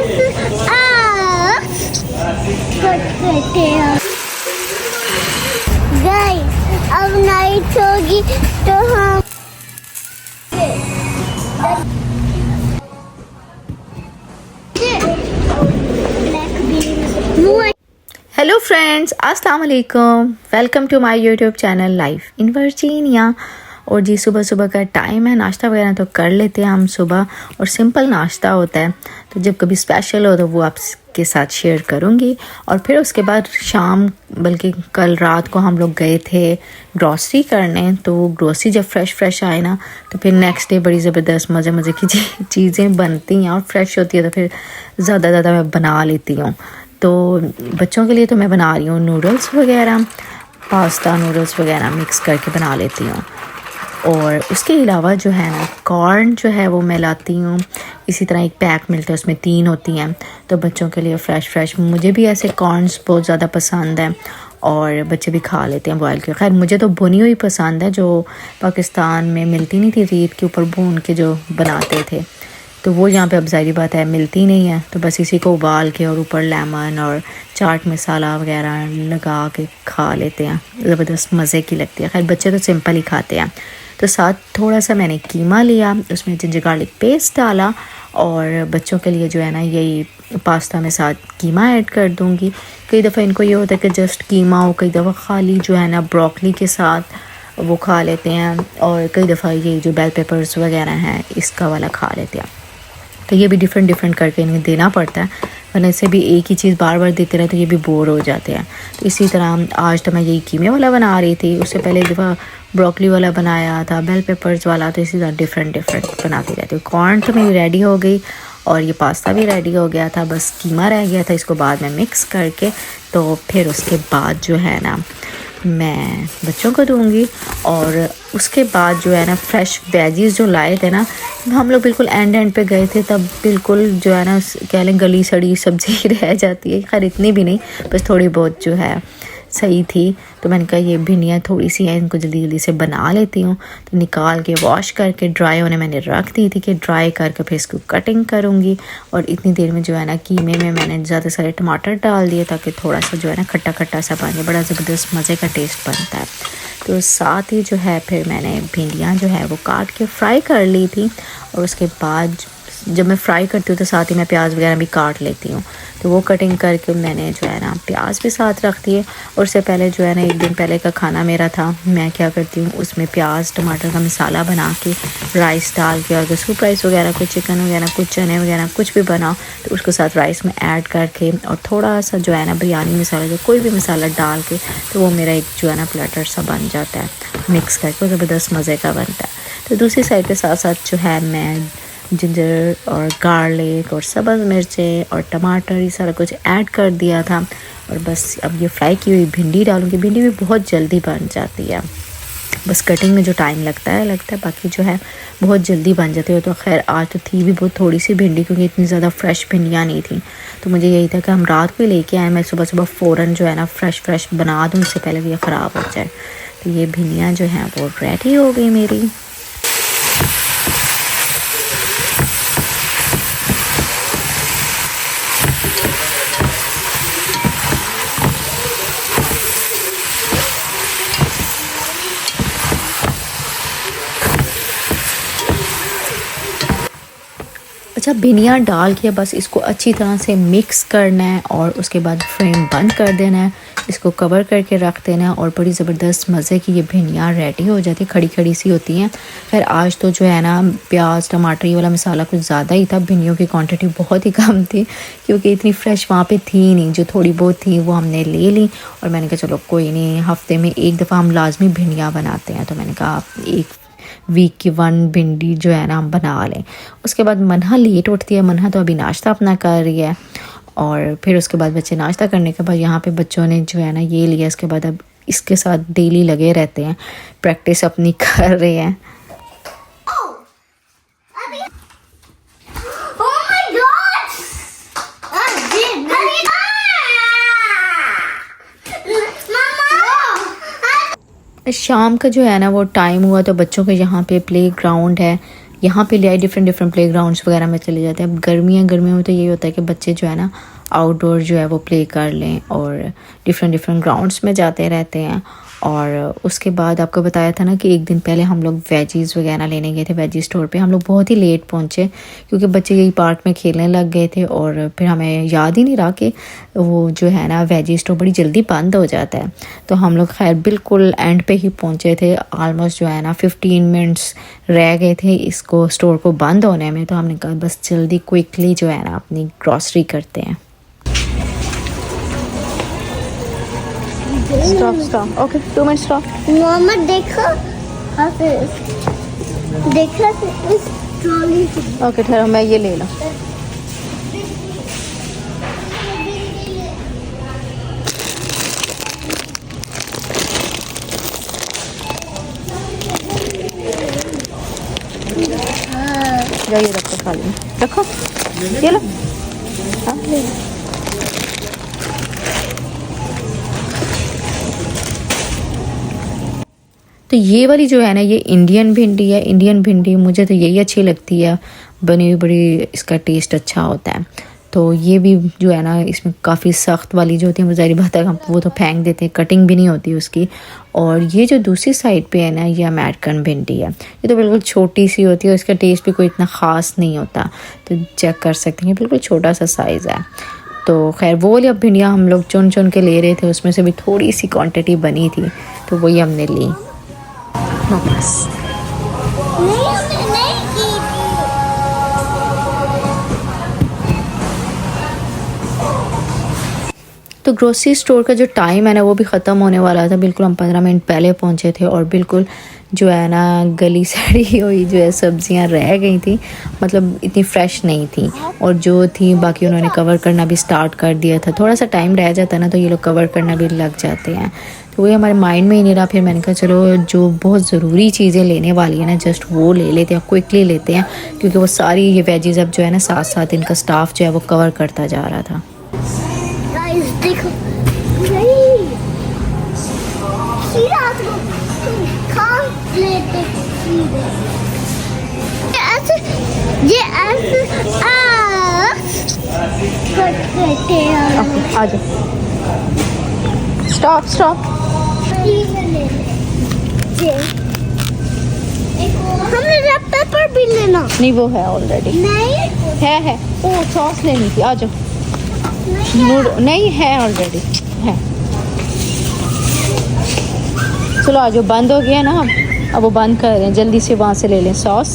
Guys अब night होगी तो हम हेलो फ्रेंड्स, अस्सलाम वालेकुम। Welcome to my YouTube channel life in Virginia. और जी सुबह सुबह का टाइम है, नाश्ता वगैरह तो कर लेते हैं हम सुबह, और सिंपल नाश्ता होता है। तो जब कभी स्पेशल हो तो वो आपके साथ शेयर करूँगी। और फिर उसके बाद शाम, बल्कि कल रात को हम लोग गए थे ग्रॉसरी करने। तो वो ग्रॉसरी जब फ्रेश आए ना, तो फिर नेक्स्ट डे बड़ी ज़बरदस्त मज़े की चीज़ें बनती हैं और फ्रेश होती है, तो फिर ज़्यादा मैं बना लेती हूँ। तो बच्चों के लिए तो मैं बना रही हूँ नूडल्स वगैरह, पास्ता नूडल्स वगैरह मिक्स करके बना लेती हूँ। और उसके अलावा जो है ना, कॉर्न जो है वो मैं लाती हूँ। इसी तरह एक पैक मिलता है, उसमें 3 होती हैं। तो बच्चों के लिए फ्रेश मुझे भी ऐसे कॉर्नस बहुत ज़्यादा पसंद है, और बच्चे भी खा लेते हैं बॉयल के। खैर मुझे तो भुनी हुई पसंद है, जो पाकिस्तान में मिलती नहीं थी, रीत के ऊपर भून के जो बनाते थे। तो वो यहाँ पे अब ज़ाहिर बात है मिलती नहीं है। तो बस इसी को उबाल के और ऊपर लेमन और चाट मसाला वगैरह लगा के खा लेते हैं। ज़बरदस्त मज़े की लगती है। खैर बच्चे तो सिंपल ही खाते हैं। तो साथ थोड़ा सा मैंने कीमा लिया, उसमें जिंजर गार्लिक पेस्ट डाला, और बच्चों के लिए जो है ना, यही पास्ता में साथ कीमा ऐड कर दूँगी। कई दफ़ा इनको ये होता है कि जस्ट कीमा हो, कई दफ़ा खाली जो है ना ब्रोकली के साथ वो खा लेते हैं, और कई दफ़ा ये जो बेल पेपर्स वगैरह हैं इसका वाला खा लेते हैं। तो ये भी डिफरेंट करके इन्हें देना पड़ता है, वरना इसे भी एक ही चीज़ बार देते रहे तो ये भी बोर हो जाते हैं। तो इसी तरह आज तो मैं यही कीमे वाला बना रही थी। उससे पहले एक दफ़ा ब्रोकली वाला बनाया था, बेल पेपर्स वाला। तो इसी तरह डिफरेंट बनाती रहती हूँ। कॉर्न तो मेरी रेडी हो गई, और ये पास्ता भी रेडी हो गया था, बस कीमा रह गया था। इसको बाद में मिक्स करके तो फिर उसके बाद जो है ना, मैं बच्चों को दूंगी। और उसके बाद जो है ना, फ्रेश वेजीज़ जो लाए थे ना, हम लोग बिल्कुल एंड पे गए थे, तब बिल्कुल जो है ना, कह लें गली सड़ी सब्ज़ी रह जाती है। खैर इतनी भी नहीं, बस थोड़ी बहुत जो है सही थी। तो मैंने कहा ये भिंडियाँ थोड़ी सी हैं, इनको जल्दी से बना लेती हूँ। तो निकाल के वॉश करके ड्राई होने मैंने रख दी थी, कि ड्राई करके फिर इसको कटिंग करूँगी। और इतनी देर में जो है ना, कीमे में मैंने ज़्यादा सारे टमाटर डाल दिए, ताकि थोड़ा सा जो है ना खट्टा सा बन जाए, बड़ा ज़बरदस्त मज़े का टेस्ट बनता है। तो साथ ही जो है फिर मैंने भिंडियाँ जो है वो काट के फ्राई कर ली थी। और उसके बाद जब मैं फ्राई करती हूँ तो साथ ही मैं प्याज वगैरह भी काट लेती हूँ। तो वो कटिंग करके मैंने जो है ना प्याज भी साथ रख दिए। और उससे पहले जो है ना, एक दिन पहले का खाना मेरा था, मैं क्या करती हूँ, उसमें प्याज टमाटर का मसाला बना के राइस डाल के, और अगर सूप राइस वगैरह कुछ चिकन वगैरह कुछ चने वगैरह कुछ भी बनाओ तो उसको साथ राइस में ऐड करके, और थोड़ा सा जो है ना बिरयानी मसाला, जो कोई भी मसाला डाल के, तो वो मेरा एक जो है ना प्लेटर सा बन जाता है। मिक्स करके ज़बरदस्त मज़े का बनता है। तो दूसरी साइड पे साथ जो है मैं जिंजर और गार्लिक और सब्ज़ मिर्चें और टमाटर ये सारा कुछ ऐड कर दिया था। और बस अब ये फ्राई की हुई भिंडी डालूँगी। भिंडी भी बहुत जल्दी बन जाती है, बस कटिंग में जो टाइम लगता है, बाकी जो है बहुत जल्दी बन जाती है। तो खैर आज तो थी भी बहुत थोड़ी सी भिंडी, क्योंकि इतनी ज़्यादा फ्रेश भिंडियाँ नहीं थी। तो मुझे यही था कि हम रात को लेके आए, मैं सुबह फ़ौरन जो है ना फ्रेश बना दूँ, इससे पहले ये ख़राब हो जाए। तो ये भिंडियाँ जो हैं वो रेडी हो गई मेरी। अच्छा, भिंडियाँ डाल के बस इसको अच्छी तरह से मिक्स करना है, और उसके बाद फ्लेम बंद कर देना है, इसको कवर करके रख देना है। और बड़ी ज़बरदस्त मज़े की ये भिंडियाँ रेडी हो जाती है, खड़ी सी होती हैं। फिर आज तो जो है ना प्याज टमाटर ये वाला मसाला कुछ ज़्यादा ही था, भिंडियों की क्वांटिटी बहुत ही कम थी, क्योंकि इतनी फ्रेश वहाँ पे थी नहीं। जो थोड़ी बहुत थी वो हमने ले ली, और मैंने कहा चलो कोई नहीं, हफ़्ते में एक दफ़ा हम लाजमी भिंडियाँ बनाते हैं। तो मैंने कहा एक वीक की 1 भिंडी जो है ना हम बना लें। उसके बाद मनहा लेट उठती है, मनहा तो अभी नाश्ता अपना कर रही है। और फिर उसके बाद बच्चे नाश्ता करने के बाद यहाँ पे बच्चों ने जो है ना ये लिया। इसके बाद अब इसके साथ डेली लगे रहते हैं, प्रैक्टिस अपनी कर रहे हैं। शाम का जो है ना वो टाइम हुआ, तो बच्चों के यहाँ पे प्ले ग्राउंड है, यहाँ पे ले आए, डिफरेंट डिफरेंट प्ले ग्राउंड्स वगैरह में चले जाते हैं। अब गर्मियों में तो यही होता है कि बच्चे जो है ना आउटडोर जो है वो प्ले कर लें और डिफरेंट डिफरेंट ग्राउंड्स में जाते रहते हैं। और उसके बाद आपको बताया था ना कि एक दिन पहले हम लोग वेजीज़ वगैरह लेने गए थे वेजी स्टोर पे। हम लोग बहुत ही लेट पहुँचे क्योंकि बच्चे यही पार्क में खेलने लग गए थे और फिर हमें याद ही नहीं रहा कि वो जो है ना वेजी स्टोर बड़ी जल्दी बंद हो जाता है। तो हम लोग खैर बिल्कुल एंड पे ही पहुँचे थे। ऑलमोस्ट जो है ना 15 मिनट्स रह गए थे इसको स्टोर को बंद होने में। तो हमने कहा बस जल्दी क्विकली जो है ना अपनी ग्रॉसरी करते हैं। Stop okay 2 minute stop. Mohammad देखो देखो इस ट्रॉली से। ओके ठहरो मैं ये ले लूँ। ये रखो खाली रखो ये लो। हाँ ले लो। तो ये वाली जो है ना ये इंडियन भिंडी है। इंडियन भिंडी मुझे तो यही अच्छी लगती है, बनी हुई बड़ी इसका टेस्ट अच्छा होता है। तो ये भी जो है ना इसमें काफ़ी सख्त वाली जो होती है वो ज़ाहिर बात है हम वो तो फेंक देते हैं, कटिंग भी नहीं होती उसकी। और ये जो दूसरी साइड पे है ना ये अमेरिकन भिंडी है। ये तो बिल्कुल छोटी सी होती है, इसका टेस्ट भी कोई इतना ख़ास नहीं होता। तो चेक कर सकते हैं बिल्कुल छोटा सा साइज़ है। तो खैर वो वाली अब भिंडियाँ हम लोग चुन चुन के ले रहे थे, उसमें से भी थोड़ी सी क्वान्टिटी बनी थी तो वही हमने ली। बस नहीं की तो ग्रोसरी स्टोर का जो टाइम है ना वो भी ख़त्म होने वाला था। बिल्कुल हम 15 मिनट पहले पहुंचे थे और बिल्कुल जो है ना गली सड़ी हुई जो है सब्जियां रह गई थी, मतलब इतनी फ्रेश नहीं थी। और जो थी बाकी उन्होंने कवर करना भी स्टार्ट कर दिया था। थोड़ा सा टाइम रह जाता है ना तो ये लोग कवर करना भी लग जाते हैं। तो वही हमारे माइंड में ही नहीं रहा। फिर मैंने कहा चलो जो बहुत ज़रूरी चीज़ें लेने वाली है ना जस्ट वो ले लेते हैं, क्विकली लेते हैं, क्योंकि वो सारी ये वेजीज अब जो है ना साथ साथ इनका स्टाफ जो है वो कवर करता जा रहा था। गाइस देखो नहीं सीधा खा लेते सीधे ऐसे ये ऐसे करते हैं। आ जाओ स्टॉप हमने रेड पेपर भी लेना नहीं वो है ऑलरेडी नहीं है ओ सॉस लेनी थी। आ जाओ नहीं है ऑलरेडी है। चलो आ जाओ, बंद हो गया ना अब वो बंद कर रहे हैं, जल्दी से वहाँ से ले लें सॉस।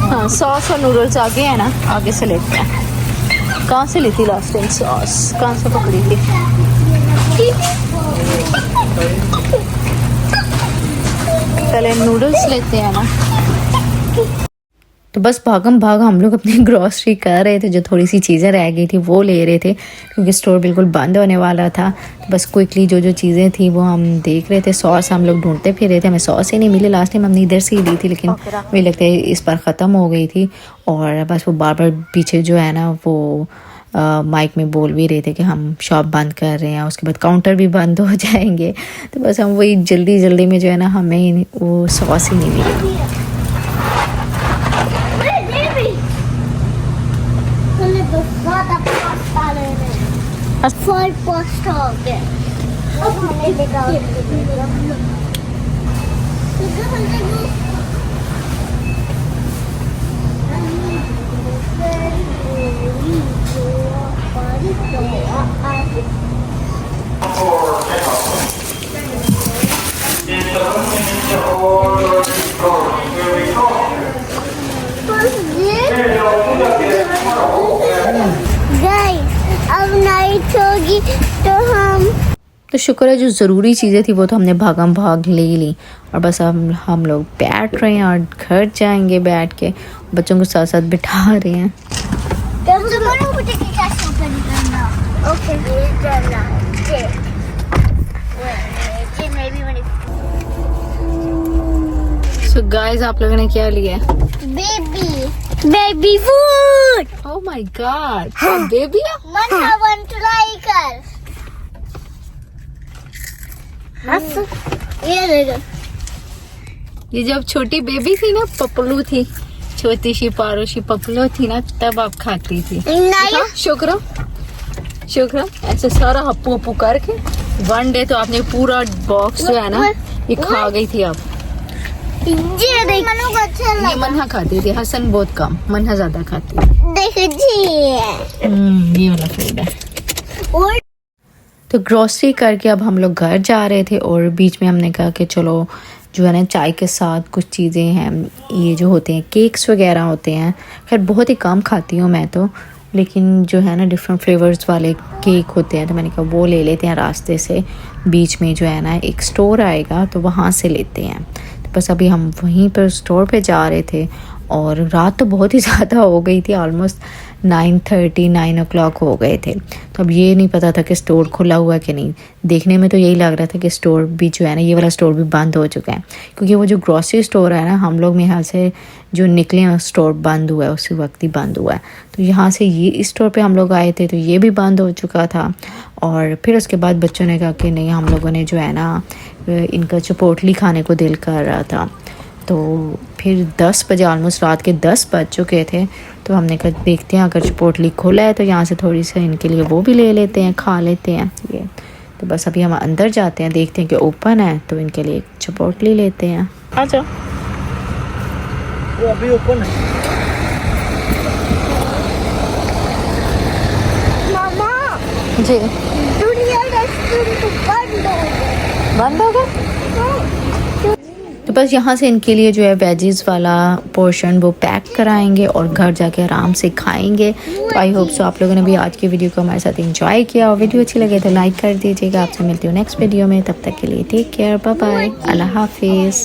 हाँ सॉस और नूडल्स आगे है ना, आगे से लेते हैं। कहाँ से ली थी लास्ट टाइम सॉस, कहाँ से पकड़ी थी? पहले नूडल्स लेते हैं ना। तो बस भागम भाग हम लोग अपनी ग्रॉसरी कर रहे थे, जो थोड़ी सी चीज़ें रह गई थी वो ले रहे थे क्योंकि स्टोर बिल्कुल बंद होने वाला था। तो बस क्विकली जो जो चीज़ें थी वो हम देख रहे थे। सॉस हम लोग ढूंढते फिर रहे थे, हमें सॉस ही नहीं मिली। लास्ट टाइम हमने इधर से ही ली थी लेकिन मुझे लगता है इस बार ख़त्म हो गई थी। और बस वो बार बार पीछे जो है ना वो माइक में बोल भी रहे थे कि हम शॉप बंद कर रहे हैं, उसके बाद काउंटर भी बंद हो जाएंगे। तो बस हम वही जल्दी जल्दी में जो है ना हमें वो सॉस ही नहीं मिली। फॉर पोस्ट हो गया अब हमने देखा अब नाइट होगी तो हम तो शुक्र है जो ज़रूरी चीज़ें थी वो तो हमने भागम भाग ले ली। और बस अब हम लोग बैठ रहे हैं और घर जाएंगे बैठ के, बच्चों को साथ साथ बिठा रहे हैं। सो गाइस आप लोगों ने क्या लिया? Baby food. Oh my God, baby Manna one try कर। ये देखो। ये जब छोटी बेबी थी ना, पपलू थी, छोटी सी पारोशी पपलू थी ना, तब आप खाती थी। नहीं शुक्र शुक्र ऐसे सारा हप्पू हप्पू करके वन डे तो आपने पूरा बॉक्स जो है ना ये खा गई थी आप। ये देख मनु को अच्छा ये लगा। मन्हा खाती थी, हसन बहुत कम, मन्हा ज्यादा खाती थी। देख जी ये वाला फूड है। और तो ग्रोसरी करके अब हम लोग घर जा रहे थे और बीच में हमने कहा कि चलो जो है ना चाय के साथ कुछ चीज़ें हैं, ये जो होते हैं केक्स वगैरह होते हैं, खैर बहुत ही कम खाती हूँ मैं तो, लेकिन जो है ना डिफरेंट फ्लेवर्स वाले केक होते हैं तो मैंने कहा वो ले लेते हैं रास्ते से। बीच में जो है ना एक स्टोर आएगा तो वहाँ से लेते हैं। तो बस अभी हम वहीं पर स्टोर पे जा रहे थे और रात तो बहुत ही ज़्यादा हो गई थी, ऑलमोस्ट 9 o'clock हो गए थे। तो अब ये नहीं पता था कि स्टोर खुला हुआ है कि नहीं। देखने में तो यही लग रहा था कि स्टोर भी जो है ना ये वाला स्टोर भी बंद हो चुका है, क्योंकि वो जो ग्रॉसरी स्टोर है ना हम लोग मेरे ख्याल से जो निकले हैं स्टोर बंद हुआ है, उसी वक्त ही बंद हुआ है। तो यहाँ से ये इस स्टोर पे हम लोग आए थे तो ये भी बंद हो चुका था। और फिर उसके बाद बच्चों ने कहा कि नहीं, हम लोगों ने जो है ना इनका चिपोटली खाने को दिल कर रहा था। तो फिर 10 बजे, ऑलमोस्ट रात के 10 बज चुके थे, तो हमने कहा देखते हैं अगर चिपोटली खुला है तो यहाँ से थोड़ी सी इनके लिए वो भी ले लेते हैं, खा लेते हैं ये। तो बस अभी हम अंदर जाते हैं, देखते हैं कि ओपन है तो इनके लिए चिपोटली लेते हैं। आ जाओ। वो अभी ओपन है। मामा जी दुनिया रेस्टोरेंट बंद हो गया। बंद हो गया। तो बस यहाँ से इनके लिए जो है वेजीज वाला पोर्शन वो पैक कराएंगे और घर जाके आराम से खाएंगे। तो आई होप सो आप लोगों ने भी आज की वीडियो को हमारे साथ एंजॉय किया, और वीडियो अच्छी लगे तो लाइक कर दीजिएगा। आपसे मिलती हूँ नेक्स्ट वीडियो में, तब तक के लिए टेक केयर, बाय बाय, अल्लाह हाफिज़।